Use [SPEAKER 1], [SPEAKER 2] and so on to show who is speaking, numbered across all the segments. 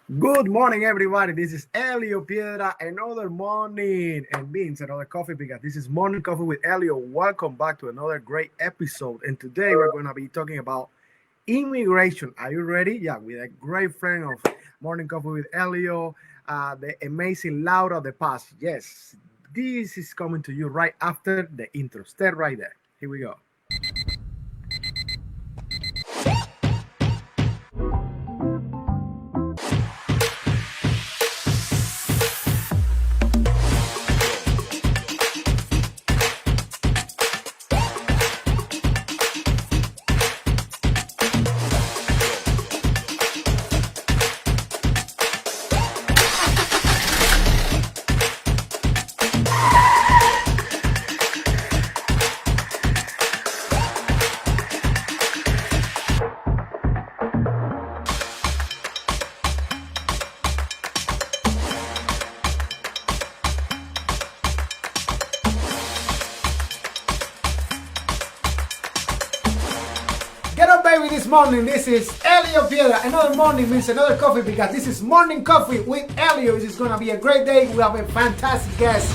[SPEAKER 1] Good morning, everybody. This is Elio Piedra, another morning, and Beans, another coffee because this is Morning Coffee with Elio. Welcome back to another great episode. And today we're going to be talking about immigration. Are you ready? Yeah, with a great friend of Morning Coffee with Elio, the amazing Laura De Paz. Yes, this is coming to you right after the intro. Stay right there. Here we go. Get up, baby, this morning. This is Elio Piedra. Another morning means another coffee because this is Morning Coffee with Elio. This is going to be a great day. We have a fantastic guest.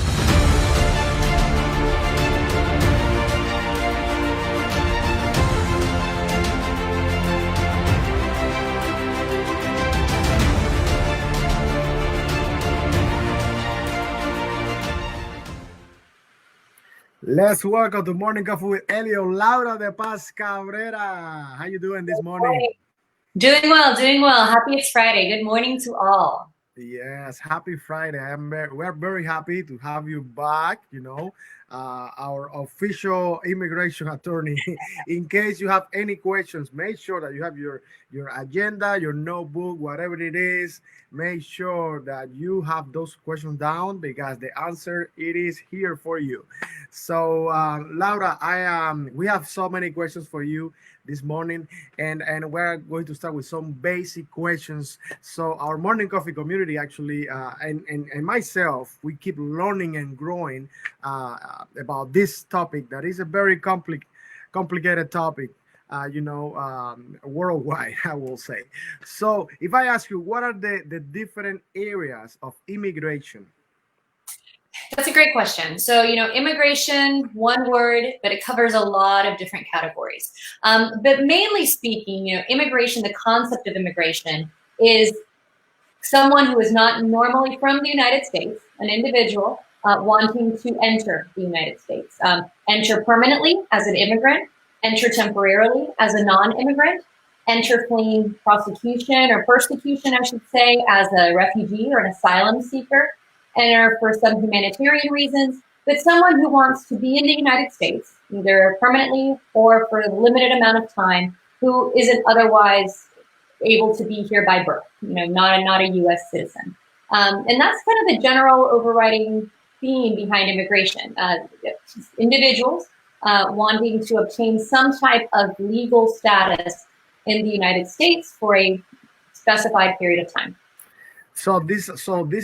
[SPEAKER 1] Let's welcome to Morning Coffee with Elio, Laura De Paz Cabrera. How you doing this morning?
[SPEAKER 2] Doing well, doing well. Happy it's Friday. Good morning to all.
[SPEAKER 1] Yes, happy Friday. We're very happy to have you back, our official immigration attorney. In case you have any questions, make sure that you have your agenda, your notebook, whatever it is. Make sure that you have those questions down because the answer it is here for you. So, Laura, I we have so many questions for you this morning, and we're going to start with some basic questions so our morning coffee community actually and myself, we keep learning and growing about this topic that is a very complicated topic, worldwide, I will say. So if I ask you, what are the different areas of immigration?
[SPEAKER 2] That's a great question. So, immigration, one word, but it covers a lot of different categories. But mainly speaking, immigration, the concept of immigration is someone who is not normally from the United States, an individual wanting to enter the United States, enter permanently as an immigrant, enter temporarily as a non-immigrant, enter fleeing prosecution or persecution, I should say, as a refugee or an asylum seeker, enter for some humanitarian reasons, but someone who wants to be in the United States, either permanently or for a limited amount of time, who isn't otherwise able to be here by birth, not a U.S. citizen. And that's kind of the general overriding theme behind immigration. Individuals wanting to obtain some type of legal status in the United States for a specified period of time.
[SPEAKER 1] So these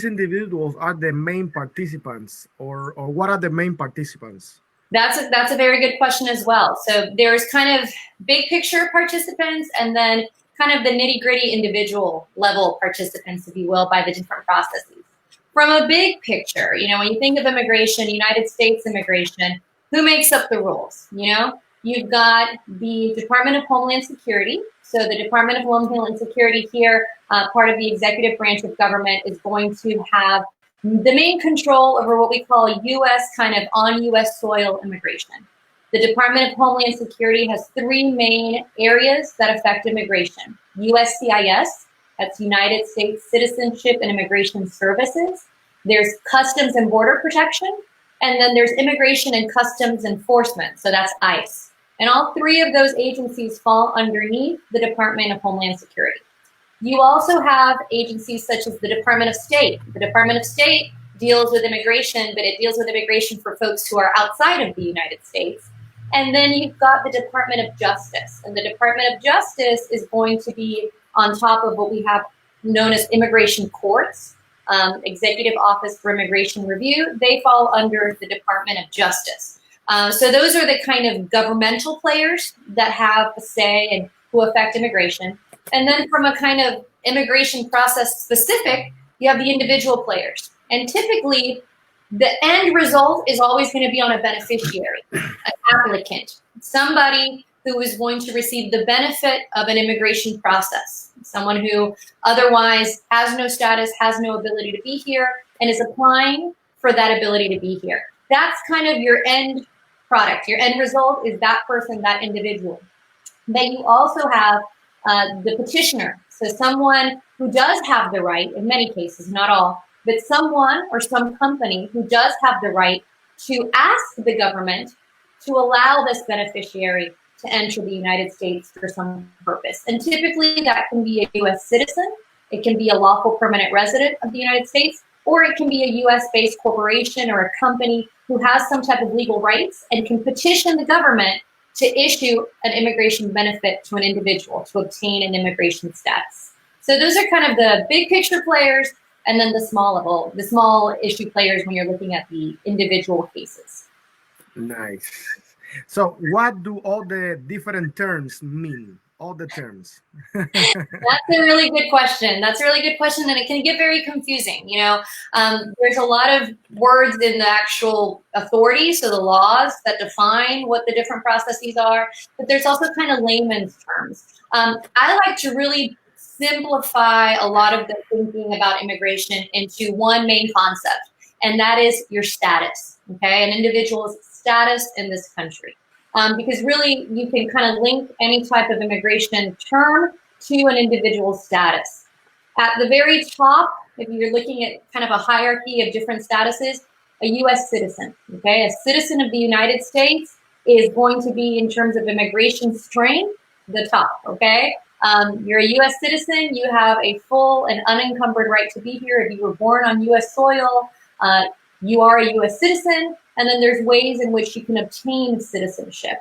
[SPEAKER 1] individuals are the main participants, or what are the main participants?
[SPEAKER 2] That's a very good question as well. So there's kind of big picture participants and then kind of the nitty gritty individual level participants, if you will, by the different processes. From a big picture, when you think of immigration, United States immigration, who makes up the rules? You've got the Department of Homeland Security. So the Department of Homeland Security here, part of the executive branch of government, is going to have the main control over what we call U.S. kind of on U.S. soil immigration. The Department of Homeland Security has three main areas that affect immigration. USCIS, that's United States Citizenship and Immigration Services. There's Customs and Border Protection, and then there's Immigration and Customs Enforcement, so that's ICE. And all three of those agencies fall underneath the Department of Homeland Security. You also have agencies such as the Department of State. The Department of State deals with immigration, but it deals with immigration for folks who are outside of the United States. And then you've got the Department of Justice. And the Department of Justice is going to be on top of what we have known as immigration courts, Executive Office for Immigration Review. They fall under the Department of Justice. So those are the kind of governmental players that have a say and who affect immigration. And then from a kind of immigration process specific, you have the individual players. And typically, the end result is always going to be on a beneficiary, an applicant, somebody who is going to receive the benefit of an immigration process, someone who otherwise has no status, has no ability to be here, and is applying for that ability to be here. That's kind of your end product. Your end result is that person, that individual. Then you also have the petitioner. So someone who does have the right, in many cases, not all, but someone or some company who does have the right to ask the government to allow this beneficiary to enter the United States for some purpose. And typically that can be a US citizen, it can be a lawful permanent resident of the United States, or it can be a US-based corporation or a company who has some type of legal rights and can petition the government to issue an immigration benefit to an individual to obtain an immigration status. So those are kind of the big picture players, and then the small level, the small issue players when you're looking at the individual cases.
[SPEAKER 1] Nice. So what do all the different terms mean? All the terms.
[SPEAKER 2] That's a really good question. That's a really good question, and it can get very confusing. You know, there's a lot of words in the actual authority, so the laws that define what the different processes are, but there's also kind of layman's terms. I like to really simplify a lot of the thinking about immigration into one main concept, and that is your status, okay? An individual's status in this country. Because really you can kind of link any type of immigration term to an individual's status. At the very top, if you're looking at kind of a hierarchy of different statuses, a US citizen, okay? A citizen of the United States is going to be, in terms of immigration strain, the top, okay? You're a US citizen, you have a full and unencumbered right to be here. If you were born on US soil, you are a US citizen. And then there's ways in which you can obtain citizenship,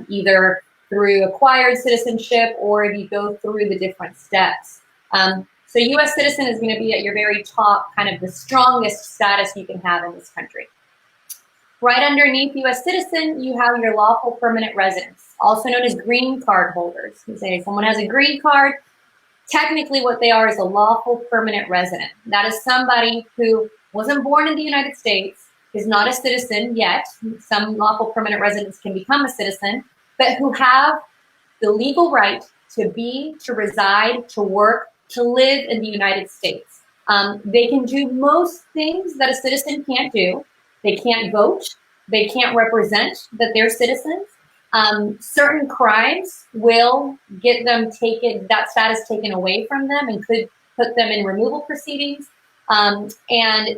[SPEAKER 2] either through acquired citizenship or if you go through the different steps. So US citizen is going to be at your very top, kind of the strongest status you can have in this country. Right underneath US citizen, you have your lawful permanent residents, also known as green card holders. You say someone has a green card, technically what they are is a lawful permanent resident. That is somebody who wasn't born in the United States, is not a citizen yet. Some lawful permanent residents can become a citizen, but who have the legal right to be, to reside, to work, to live in the United States. They can do most things that a citizen can't do. They can't vote. They can't represent that they're citizens. Certain crimes will get them that status taken away from them and could put them in removal proceedings. And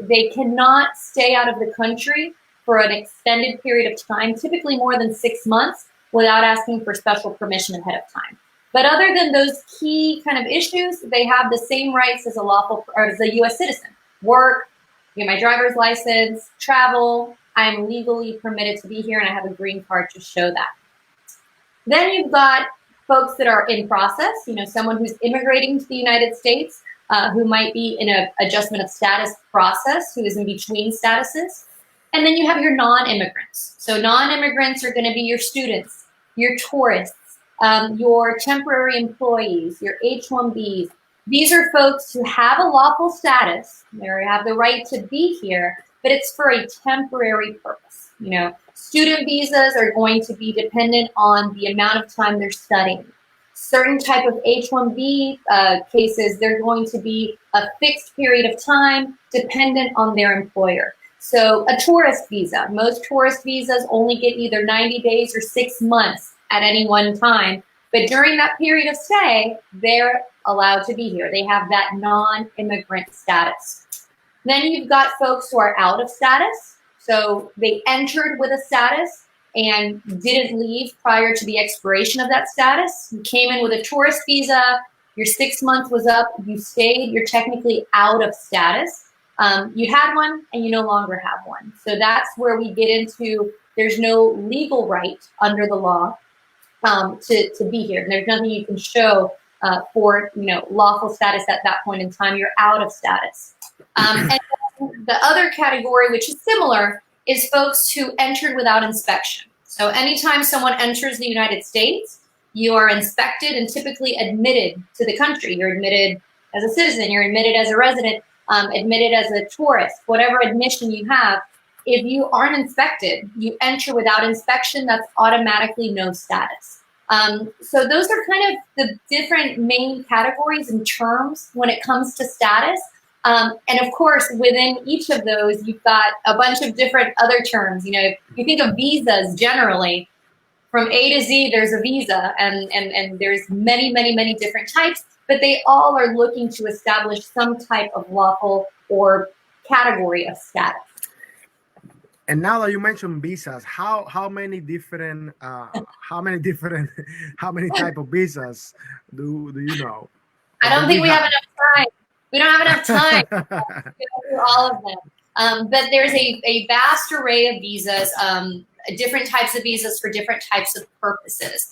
[SPEAKER 2] they cannot stay out of the country for an extended period of time, typically more than 6 months, without asking for special permission ahead of time. But other than those key kind of issues, they have the same rights as a US citizen. Work, get my driver's license, travel, I'm legally permitted to be here and I have a green card to show that. Then you've got folks that are in process, someone who's immigrating to the United States, who might be in an adjustment of status process, who is in between statuses. And then you have your non-immigrants. So non-immigrants are going to be your students, your tourists, your temporary employees, your H-1Bs. These are folks who have a lawful status, they have the right to be here, but it's for a temporary purpose. Student visas are going to be dependent on the amount of time they're studying. Certain type of H-1B cases, they're going to be a fixed period of time dependent on their employer. So a tourist visa, most tourist visas only get either 90 days or 6 months at any one time. But during that period of stay, they're allowed to be here. They have that non-immigrant status. Then you've got folks who are out of status. So they entered with a status and didn't leave prior to the expiration of that status. You came in with a tourist visa, your 6 months was up, you stayed, you're technically out of status. You had one and you no longer have one. So that's where we get into, there's no legal right under the law to be here. There's nothing you can show for lawful status at that point in time. You're out of status. And the other category, which is similar, is folks who entered without inspection. So anytime someone enters the United States, you are inspected and typically admitted to the country. You're admitted as a citizen, you're admitted as a resident, admitted as a tourist, whatever admission you have. If you aren't inspected, you enter without inspection, that's automatically no status. So those are kind of the different main categories and terms when it comes to status. And of course, within each of those, you've got a bunch of different other terms. You know, if you think of visas generally, from A to Z, there's a visa, and there's many different types, but they all are looking to establish some type of lawful or category of status.
[SPEAKER 1] And now that you mentioned visas, how many different how many type of visas do you know?
[SPEAKER 2] I don't think we have enough time. We don't have enough time to go through all of them. But there's a vast array of visas, different types of visas for different types of purposes.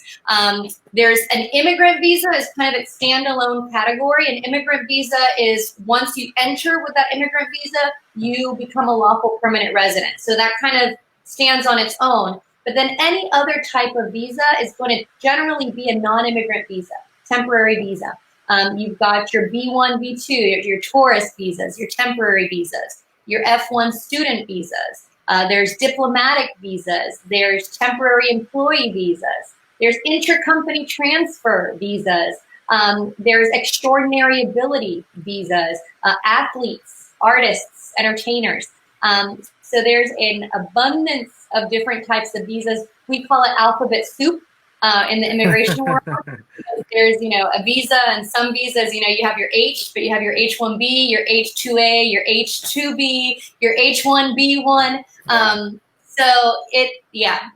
[SPEAKER 2] There's an immigrant visa is kind of its standalone category. An immigrant visa is once you enter with that immigrant visa, you become a lawful permanent resident. So that kind of stands on its own. But then any other type of visa is going to generally be a non-immigrant visa, temporary visa. You've got your B1, B2, your tourist visas, your temporary visas, your F1 student visas. There's diplomatic visas. There's temporary employee visas. There's intercompany transfer visas. There's extraordinary ability visas, athletes, artists, entertainers. So there's an abundance of different types of visas. We call it alphabet soup in the immigration world. There's, a visa, and some visas, you have your H, but you have your H-1B, your H-2A, your H-2B, your H-1B1.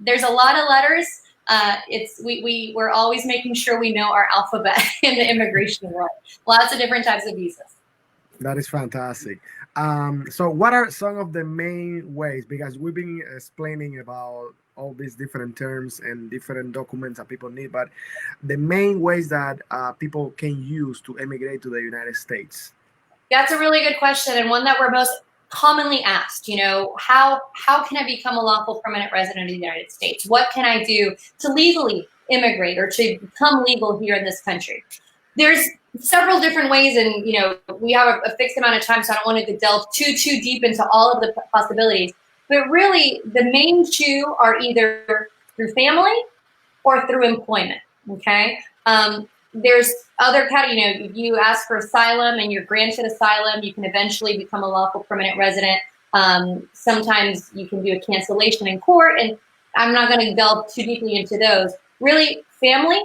[SPEAKER 2] There's a lot of letters. We're always making sure we know our alphabet in the immigration world. Lots of different types of visas.
[SPEAKER 1] That is fantastic. So what are some of the main ways, because we've been explaining about all these different terms and different documents that people need, but the main ways that people can use to immigrate to the United States?
[SPEAKER 2] That's a really good question, and one that we're most commonly asked. How can I become a lawful permanent resident of the United States? What can I do to legally immigrate or to become legal here in this country? There's several different ways, and we have a fixed amount of time, so I don't want to delve too deep into all of the possibilities. But really, the main two are either through family or through employment. Okay. There's other if you ask for asylum and you're granted asylum, you can eventually become a lawful permanent resident. Sometimes you can do a cancellation in court, and I'm not going to delve too deeply into those. Really, family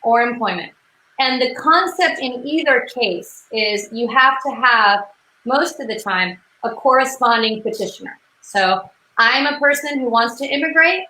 [SPEAKER 2] or employment. And the concept in either case is you have to have, most of the time, a corresponding petitioner. So I'm a person who wants to immigrate.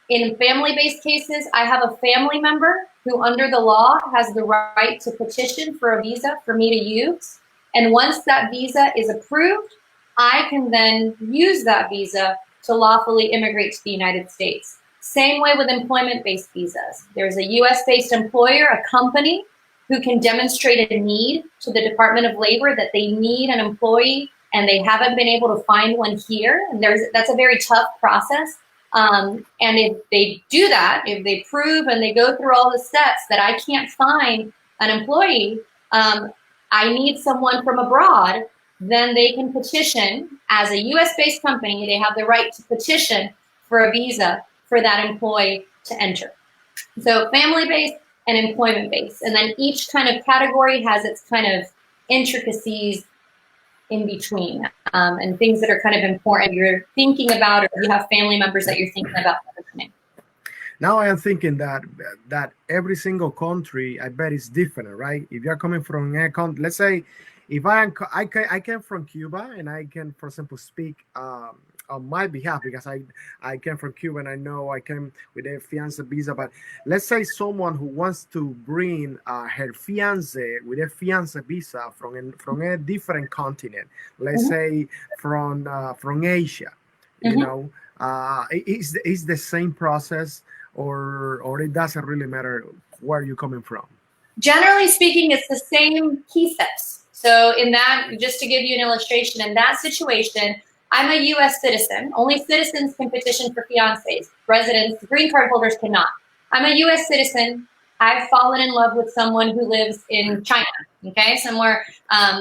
[SPEAKER 2] In family-based cases, I have a family member who, under the law, has the right to petition for a visa for me to use. And once that visa is approved, I can then use that visa to lawfully immigrate to the United States. Same way with employment-based visas. There's a US-based employer, a company, who can demonstrate a need to the Department of Labor that they need an employee and they haven't been able to find one here. And that's a very tough process. And if they do that, if they prove and they go through all the steps that I can't find an employee, I need someone from abroad, then they can petition as a US-based company. They have the right to petition for a visa for that employee to enter. So family-based and employment-based. And then each kind of category has its kind of intricacies in between, and things that are kind of important you're thinking about, or you have family members that you're thinking about.
[SPEAKER 1] Now I am thinking that every single country, I bet, is different, right? If you're coming from a country, let's say, if I came from Cuba, and I can, for example, speak on my behalf, because I came from Cuba and I know I came with a fiancé visa. But let's say someone who wants to bring her fiancé with a fiancé visa from a different continent, let's say from Asia, is the same process, or it doesn't really matter where you're coming from?
[SPEAKER 2] Generally speaking, it's the same key steps. So in that, just to give you an illustration, in that situation, I'm a U.S. citizen. Only citizens can petition for fiancés. Residents, green card holders cannot. I'm a US citizen. I've fallen in love with someone who lives in China, okay, somewhere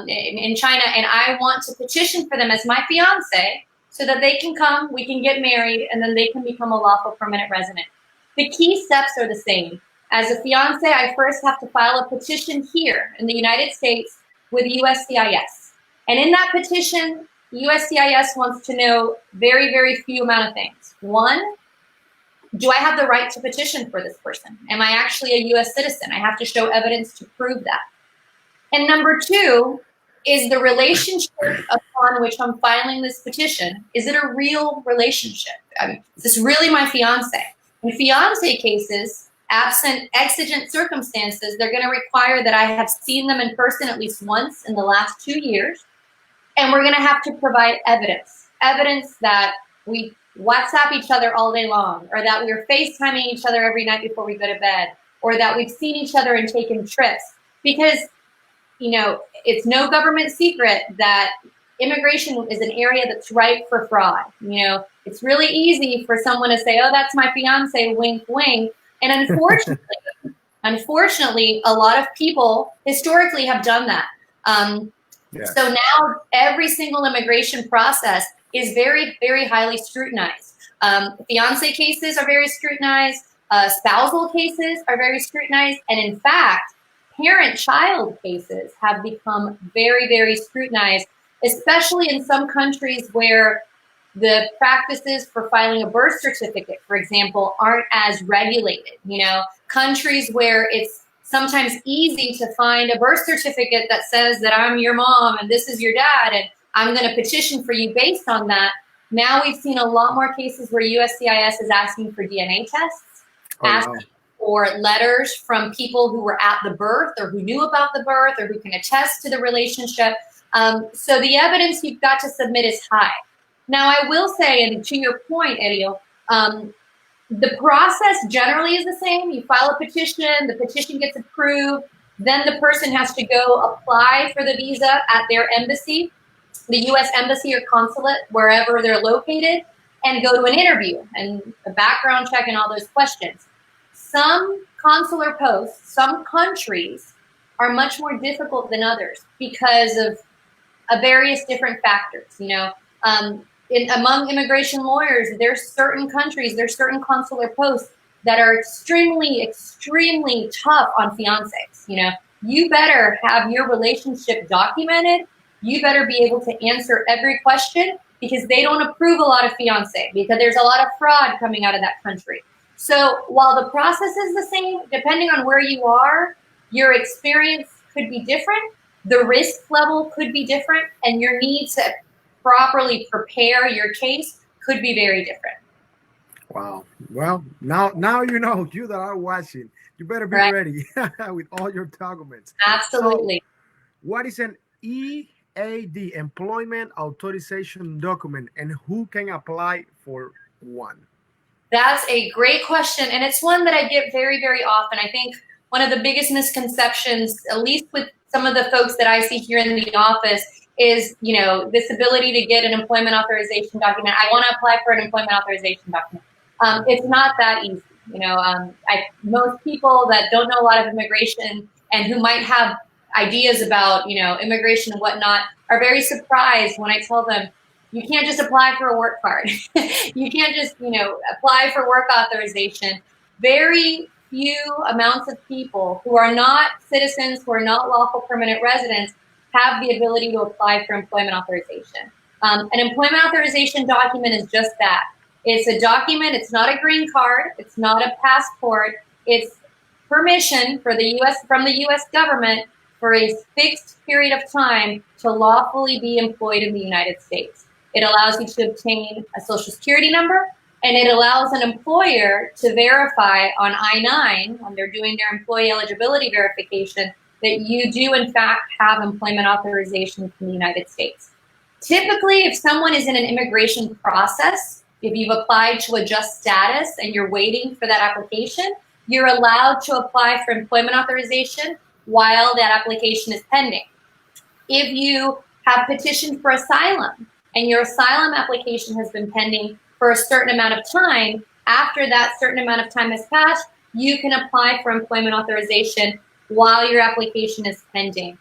[SPEAKER 2] in China, and I want to petition for them as my fiance so that they can come, we can get married, and then they can become a lawful permanent resident. The key steps are the same. As a fiance, I first have to file a petition here in the United States with USCIS. And in that petition, USCIS wants to know very, very few amount of things. One, do I have the right to petition for this person? Am I actually a US citizen? I have to show evidence to prove that. And number two, is the relationship upon which I'm filing this petition, is it a real relationship? I mean, is this really my fiance? In fiance cases, absent exigent circumstances, they're going to require that I have seen them in person at least once in the last 2 years. And we're going to have to provide evidence that we WhatsApp each other all day long, or that we're FaceTiming each other every night before we go to bed, or that we've seen each other and taken trips. Because, you know, it's no government secret that immigration is an area that's ripe for fraud. You know, it's really easy for someone to say, oh, that's my fiance, wink, wink. And unfortunately, a lot of people historically have done that. So now every single immigration process is very, very highly scrutinized. Fiance cases are very scrutinized. Spousal cases are very scrutinized. And in fact, parent-child cases have become very, very scrutinized, especially in some countries where the practices for filing a birth certificate, for example, aren't as regulated. You know, countries where it's sometimes easy to find a birth certificate that says that I'm your mom and this is your dad, and I'm going to petition for you based on that. Now we've seen a lot more cases where USCIS is asking for DNA tests, asking for letters from people who were at the birth or who knew about the birth or who can attest to the relationship. So the evidence you've got to submit is high. Now, I will say, and to your point, Ariel, the process generally is the same. You file a petition, the petition gets approved, then the person has to go apply for the visa at their embassy, the U.S. embassy or consulate, wherever they're located, and go to an interview and a background check and all those questions. Some consular posts, some countries are much more difficult than others because of various different factors. You know, among immigration lawyers, there's certain countries, there's certain consular posts that are extremely, extremely tough on fiancés. You know, you better have your relationship documented. You better be able to answer every question, because they don't approve a lot of fiancé, because there's a lot of fraud coming out of that country. So while the process is the same, depending on where you are, your experience could be different, the risk level could be different, and your need to properly prepare your case could be very different.
[SPEAKER 1] Wow. Well, now you know, you that are watching, you better be ready with all your documents.
[SPEAKER 2] Absolutely.
[SPEAKER 1] So, what is an EAD, employment authorization document, and who can apply for one?
[SPEAKER 2] That's a great question, and it's one that I get very, very often. I think one of the biggest misconceptions, at least with some of the folks that I see here in the office, is, you know, this ability to get an employment authorization document. I want to apply for an employment authorization document. It's not that easy. You know, most people that don't know a lot of immigration and who might have ideas about, you know, immigration and whatnot are very surprised when I tell them, you can't just apply for a work card. You can't just, you know, apply for work authorization. Very few amounts of people who are not citizens, who are not lawful permanent residents, have the ability to apply for employment authorization. An employment authorization document is just that. It's a document. It's not a green card. It's not a passport. It's permission for from the U.S. government for a fixed period of time to lawfully be employed in the United States. It allows you to obtain a social security number, and it allows an employer to verify on I-9, when they're doing their employee eligibility verification, that you do in fact have employment authorization from the United States. Typically, if someone is in an immigration process, if you've applied to adjust status and you're waiting for that application, you're allowed to apply for employment authorization while that application is pending. If you have petitioned for asylum and your asylum application has been pending for a certain amount of time, after that certain amount of time has passed, you can apply for employment authorization while your application is pending.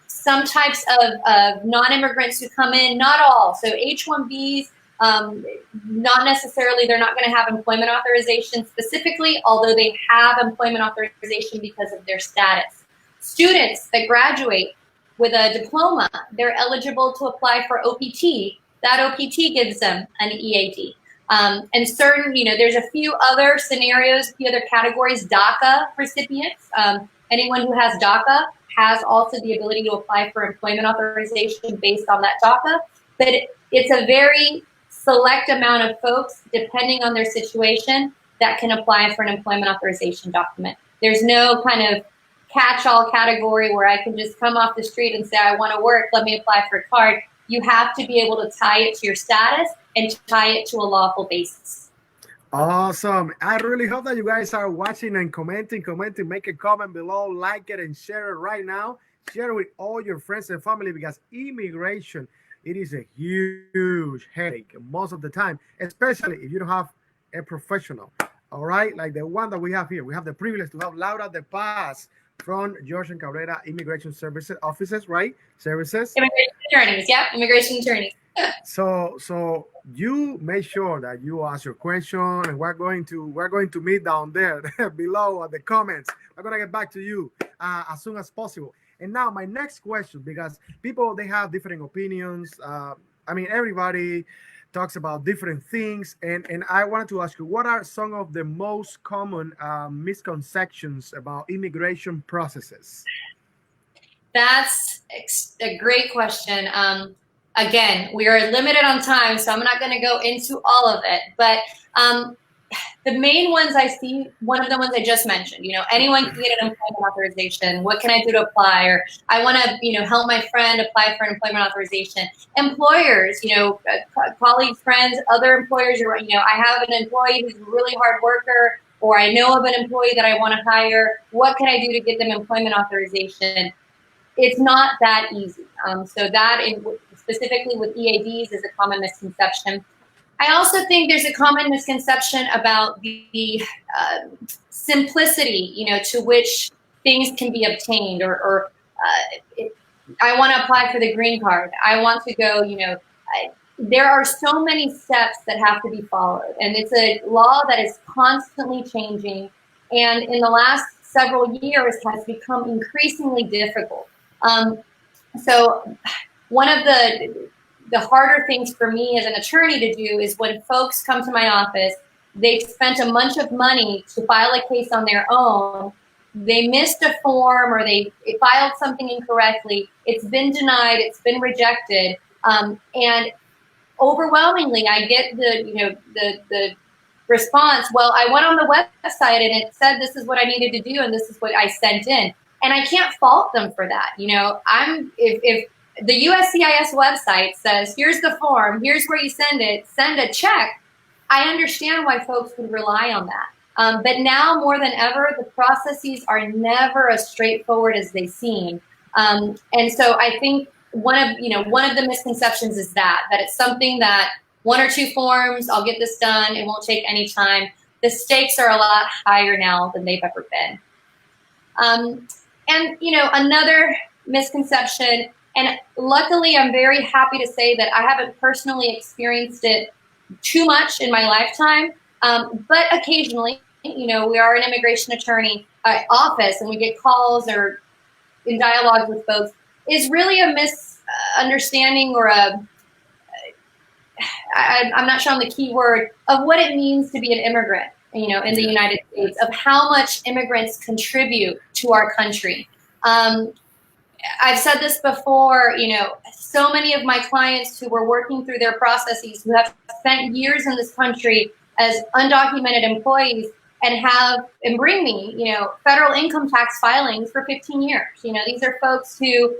[SPEAKER 2] Some types of non-immigrants who come in, not all. So H-1Bs, not necessarily, they're not going to have employment authorization specifically, although they have employment authorization because of their status. Students that graduate with a diploma, they're eligible to apply for OPT. That OPT gives them an EAD. And certain, there's a few other scenarios, a few other categories. DACA recipients, anyone who has DACA has also the ability to apply for employment authorization based on that DACA. But it's a very select amount of folks, depending on their situation, that can apply for an employment authorization document. There's no kind of catch-all category where I can just come off the street and say, I want to work, let me apply for a card. You have to be able to tie it to your status and tie it to a lawful basis.
[SPEAKER 1] Awesome. I really hope that you guys are watching and commenting. Make a comment below, like it, and share it right now. Share it with all your friends and family, because immigration, it is a huge headache most of the time, especially if you don't have a professional. All right, like the one that we have here. We have the privilege to have Laura De Paz from George and Cabrera Immigration Services offices, right? Services.
[SPEAKER 2] Immigration attorneys, yep, immigration attorneys.
[SPEAKER 1] So you make sure that you ask your question, and we're going to meet down there below at the comments. I'm gonna get back to you as soon as possible. And now my next question, because people, they have different opinions. Everybody talks about different things, and I wanted to ask you, what are some of the most common misconceptions about immigration processes?
[SPEAKER 2] That's a great question. Again, we are limited on time, so I'm not going to go into all of it. But the main ones I see, one of the ones I just mentioned, anyone can get an employment authorization. What can I do to apply? Or I want to, help my friend apply for an employment authorization. Employers, colleagues, friends, other employers, I have an employee who's a really hard worker, or I know of an employee that I want to hire. What can I do to get them employment authorization? It's not that easy. So that, specifically with EADs, is a common misconception. I also think there's a common misconception about the simplicity, to which things can be obtained, or I want to apply for the green card. I want to go, there are so many steps that have to be followed, and it's a law that is constantly changing, and in the last several years has become increasingly difficult. So one of the harder things for me as an attorney to do is when folks come to my office, they've spent a bunch of money to file a case on their own, they missed a form, or they filed something incorrectly, it's been denied, it's been rejected, and overwhelmingly I get the response, well, I went on the website and it said this is what I needed to do and this is what I sent in. And I can't fault them for that. If the USCIS website says, here's the form, here's where you send it, send a check, I understand why folks would rely on that. But now more than ever, the processes are never as straightforward as they seem. And so I think one of the misconceptions is that it's something that 1 or 2 forms, I'll get this done, it won't take any time. The stakes are a lot higher now than they've ever been. And another misconception, and luckily I'm very happy to say that I haven't personally experienced it too much in my lifetime, but occasionally, we are an immigration attorney office and we get calls or in dialogue with folks, is really a misunderstanding or I'm not sure on the key word of what it means to be an immigrant, in the United States, of how much immigrants contribute to our country. I've said this before, so many of my clients who were working through their processes, who have spent years in this country as undocumented employees and bring me, federal income tax filings for 15 years. These are folks who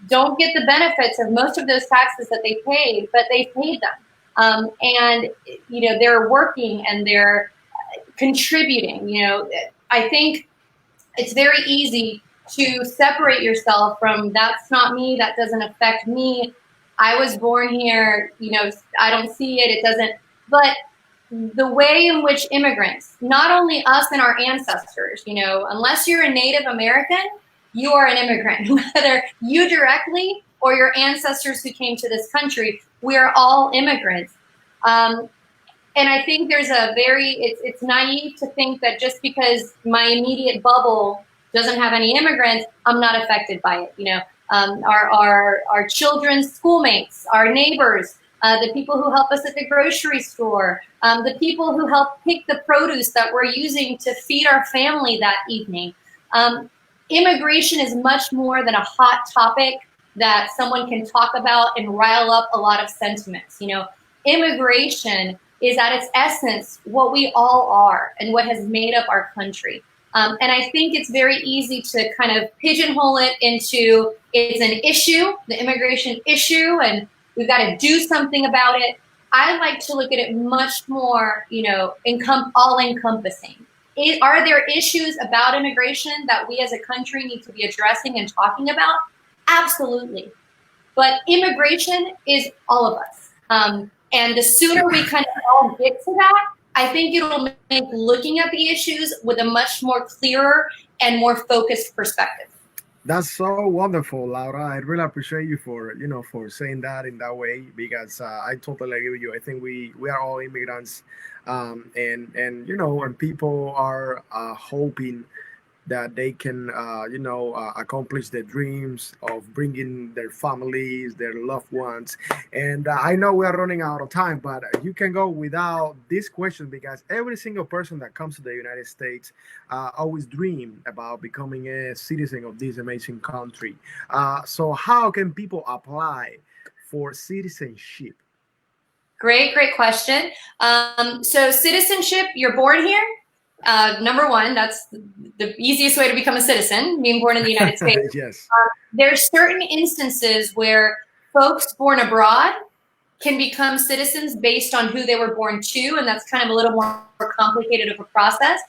[SPEAKER 2] don't get the benefits of most of those taxes that they paid, but they paid them. And they're working and they're contributing. I think it's very easy to separate yourself from, that's not me, that doesn't affect me, I was born here, I don't see it, it doesn't. But the way in which immigrants, not only us and our ancestors, unless you're a Native American, you are an immigrant, whether you directly or your ancestors who came to this country, we are all immigrants. And I think there's it's naive to think that just because my immediate bubble doesn't have any immigrants, I'm not affected by it. Our children's schoolmates, our neighbors, the people who help us at the grocery store, the people who help pick the produce that we're using to feed our family that evening. Immigration is much more than a hot topic that someone can talk about and rile up a lot of sentiments. Immigration is at its essence what we all are and what has made up our country. And I think it's very easy to kind of pigeonhole it into it's an issue, the immigration issue, and we've got to do something about it. I like to look at it much more, all-encompassing. Are there issues about immigration that we as a country need to be addressing and talking about? Absolutely. But immigration is all of us. And the sooner we kind of all get to that, I think it'll make looking at the issues with a much more clearer and more focused perspective.
[SPEAKER 1] That's so wonderful, Laura. I really appreciate you for saying that in that way, because I totally agree with you. I think we are all immigrants, and people are hoping that they can accomplish their dreams of bringing their families, their loved ones. And I know we are running out of time, but you can go without this question, because every single person that comes to the United States always dream about becoming a citizen of this amazing country. So how can people apply for citizenship?
[SPEAKER 2] Great question. So citizenship, you're born here. Number one, that's the easiest way to become a citizen, being born in the United States.
[SPEAKER 1] Yes.
[SPEAKER 2] There's certain instances where folks born abroad can become citizens based on who they were born to, and that's kind of a little more complicated of a process.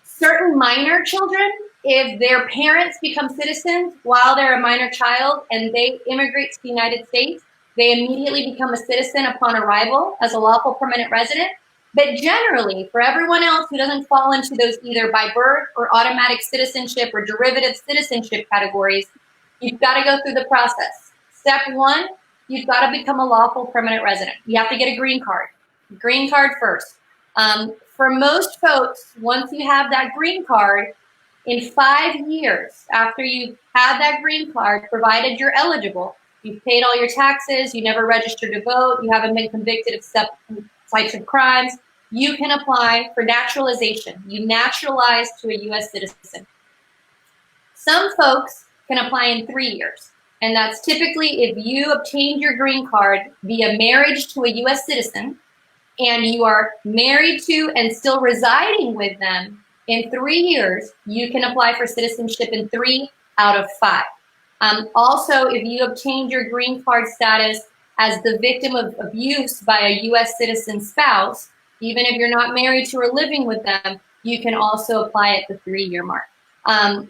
[SPEAKER 2] Certain minor children, if their parents become citizens while they're a minor child and they immigrate to the United States, they immediately become a citizen upon arrival as a lawful permanent resident. But generally, for everyone else who doesn't fall into those either by birth or automatic citizenship or derivative citizenship categories, you've got to go through the process. Step one, you've got to become a lawful permanent resident. You have to get a green card. Green card first. For most folks, once you have that green card, in 5 years after you've had that green card, provided you're eligible, you've paid all your taxes, you never registered to vote, you haven't been convicted of types of crimes, you can apply for naturalization. You naturalize to a U.S. citizen. Some folks can apply in 3 years, and that's typically if you obtained your green card via marriage to a U.S. citizen, and you are married to and still residing with them in 3 years, you can apply for citizenship in 3 out of 5. Also, if you obtained your green card status as the victim of abuse by a U.S. citizen spouse, even if you're not married to or living with them, you can also apply at the 3-year mark.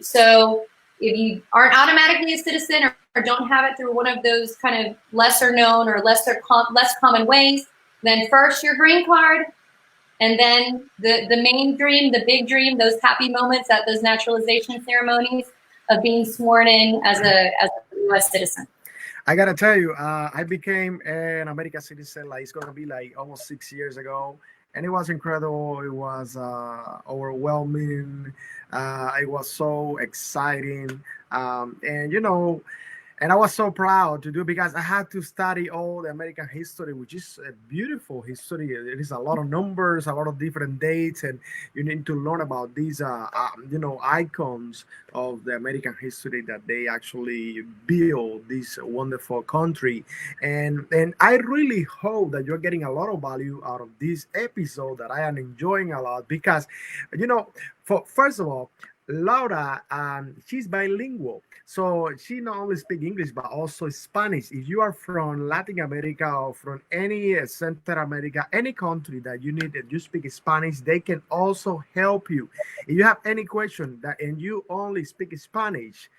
[SPEAKER 2] So if you aren't automatically a citizen or don't have it through one of those kind of lesser known or less common ways, then first your green card, and then the main dream, the big dream, those happy moments at those naturalization ceremonies of being sworn in as a U.S. citizen.
[SPEAKER 1] I gotta tell you, I became an American citizen. Like it's gonna be like almost 6 years ago, and it was incredible. It was overwhelming. It was so exciting, and I was so proud to do, because I had to study all the American history, which is a beautiful history. It is a lot of numbers, a lot of different dates, and you need to learn about these, icons of the American history that they actually built this wonderful country. And I really hope that you're getting a lot of value out of this episode that I am enjoying a lot, because, first of all, Laura, she's bilingual. So she not only speaks English, but also Spanish. If you are from Latin America or from any Central America, any country that you need that you speak Spanish, they can also help you. If you have any question and you only speak Spanish,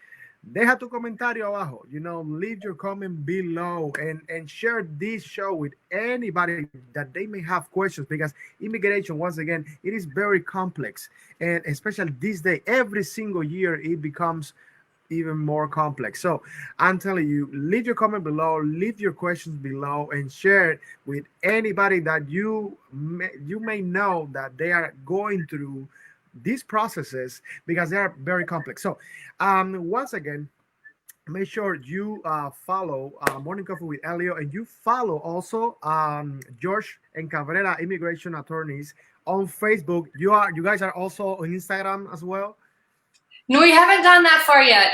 [SPEAKER 1] deja tu comentario abajo. Leave your comment below and share this show with anybody that they may have questions, because immigration, once again, it is very complex. And especially this day, every single year, it becomes even more complex. So I'm telling you, leave your comment below, leave your questions below, and share it with anybody that you may know that they are going through these processes, because they are very complex. So once again, make sure you follow Morning Coffee with Elio, and you follow also George and Cabrera Immigration Attorneys on Facebook. You guys are also on Instagram as well.
[SPEAKER 2] No, we haven't gone that far yet.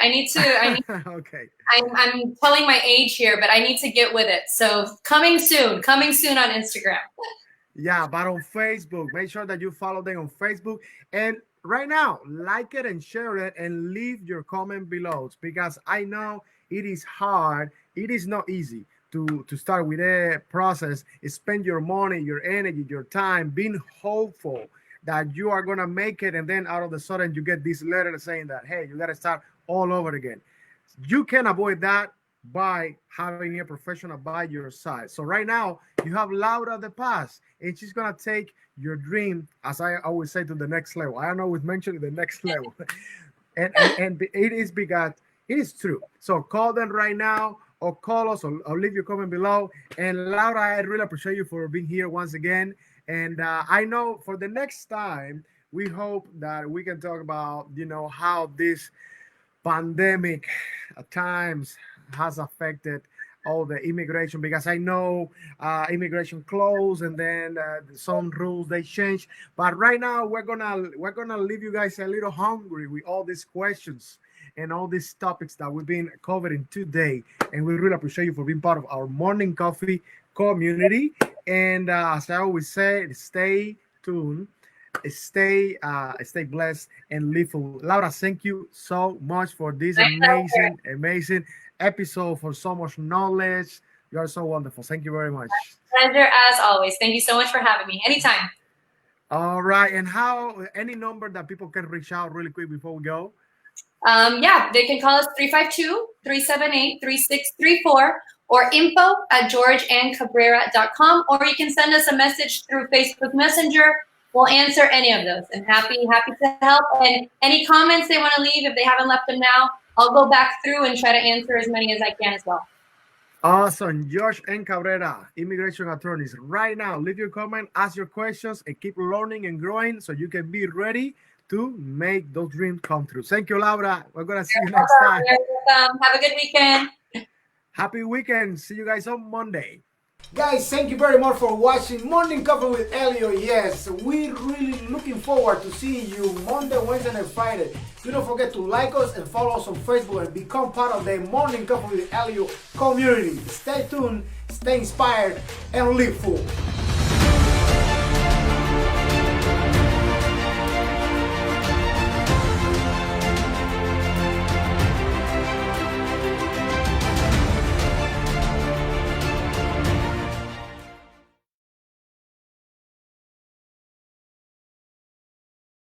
[SPEAKER 1] Okay.
[SPEAKER 2] I'm telling my age here, but I need to get with it. So coming soon on Instagram.
[SPEAKER 1] Yeah, but on Facebook, make sure that you follow them on Facebook. And right now, like it and share it and leave your comment below, because I know it is hard. It is not easy to start with a process. Spend your money, your energy, your time, being hopeful that you are gonna make it, and then out of the sudden you get this letter saying that, hey, you gotta start all over again. You can avoid that by having a professional by your side. So right now you have Laura the Paz, and she's gonna take your dream, as I always say, to the next level. I don't always mention the next level, and it is because it is true. So call them right now, or call us, or leave your comment below. And Laura, I really appreciate you for being here once again. And I know for the next time, we hope that we can talk about how this pandemic at times has affected all the immigration, because I know immigration closed, and then some rules they change. But right now we're gonna leave you guys a little hungry with all these questions and all these topics that we've been covering today. And we really appreciate you for being part of our Morning Coffee community. And as I always say, stay tuned, stay blessed, and live full. Laura, thank you so much for this amazing episode, for so much knowledge. You are so wonderful. Thank you very much.
[SPEAKER 2] Pleasure as always. Thank you so much for having me. Anytime.
[SPEAKER 1] All right. And any number that people can reach out really quick before we go?
[SPEAKER 2] Yeah, they can call us 352-378-3634 or info@georgeandcabrera.com, or you can send us a message through Facebook Messenger. We'll answer any of those, and happy to help. And any comments they want to leave, if they haven't left them now, I'll go back through and try to answer as many as I can as well.
[SPEAKER 1] Awesome. George and Cabrera, immigration attorneys. Right now, leave your comment, ask your questions, and keep learning and growing so you can be ready to make those dreams come true. Thank you, Laura. We're going to see you next time.
[SPEAKER 2] Have a good weekend.
[SPEAKER 1] Happy weekend. See you guys on Monday. Guys, thank you very much for watching Morning Coffee with Elio. Yes, we're really looking forward to seeing you Monday, Wednesday, and Friday. Do not forget to like us and follow us on Facebook and become part of the Morning Coffee with Elio community. Stay tuned, stay inspired, and live full.